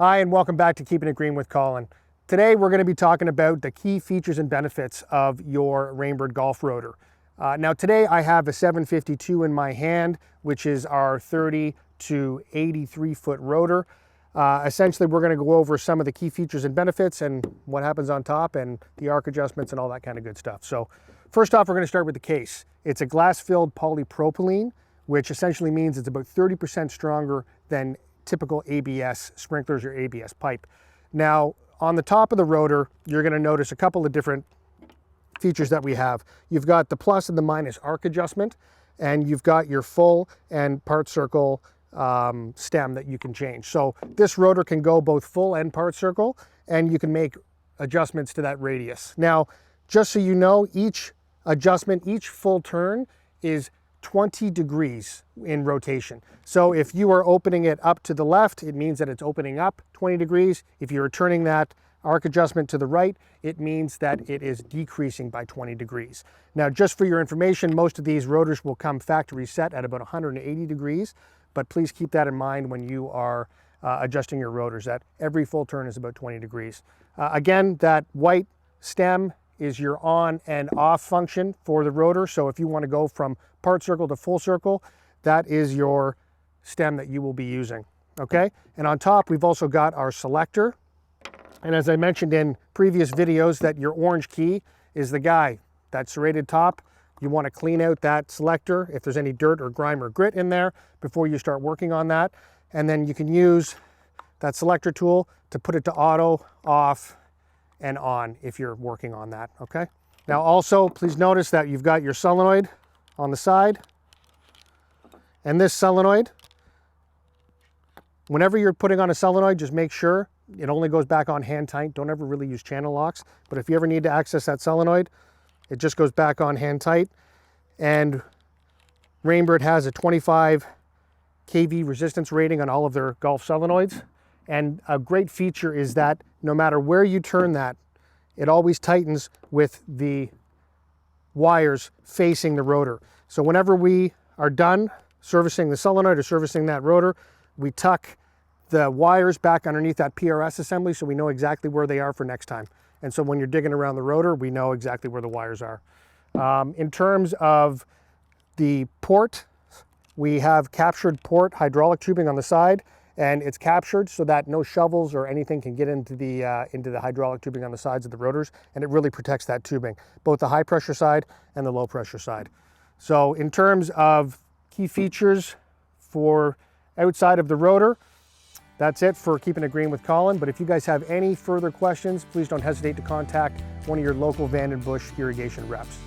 Hi, and welcome back to Keeping It Green with Colin. Today we're going to be talking about the key features and benefits of your Rainbird golf rotor. Now today I have a 752 in my hand, which is our 30 to 83 foot rotor. Essentially we're going to go over some of the key features and benefits and what happens on top and the arc adjustments and all that kind of good stuff. So first off, we're going to start with the case. It's a glass-filled polypropylene, which essentially means it's about 30% stronger than typical ABS sprinklers or ABS pipe. Now, on the top of the rotor, you're going to notice a couple of different features that we have. You've got the plus and the minus arc adjustment, and you've got your full and part circle stem that you can change. So this rotor can go both full and part circle, and you can make adjustments to that radius. Now, just so you know, each adjustment, each full turn is 20 degrees in rotation. So if you are opening it up to the left, it means that it's opening up 20 degrees. If you're turning that arc adjustment to the right, it means that it is decreasing by 20 degrees. Now, just for your information, most of these rotors will come factory set at about 180 degrees, but please keep that in mind when you are adjusting your rotors, that every full turn is about 20 degrees. Again, that white stem is your on and off function for the rotor. So if you want to go from part circle to full circle, that is your stem that you will be using, okay? And on top, we've also got our selector. And as I mentioned in previous videos, that your orange key is the guy, that serrated top. You want to clean out that selector if there's any dirt or grime or grit in there before you start working on that. And then you can use that selector tool to put it to auto, off, and on if you're working on that, okay? Now also, please notice that you've got your solenoid on the side. And this solenoid, whenever you're putting on a solenoid, just make sure it only goes back on hand tight. Don't ever really use channel locks. But if you ever need to access that solenoid, it just goes back on hand tight. And Rainbird has a 25 kV resistance rating on all of their golf solenoids. And a great feature is that no matter where you turn that, it always tightens with the wires facing the rotor. So whenever we are done servicing the solenoid or servicing that rotor, we tuck the wires back underneath that PRS assembly so we know exactly where they are for next time. And so when you're digging around the rotor, we know exactly where the wires are. In terms of the port, we have captured port hydraulic tubing on the side, and it's captured so that no shovels or anything can get into the hydraulic tubing on the sides of the rotors, and it really protects that tubing, both the high pressure side and the low pressure side. So in terms of key features for outside of the rotor, that's it for Keeping It Green with Colin. But if you guys have any further questions, please don't hesitate to contact one of your local Van den Busch irrigation reps.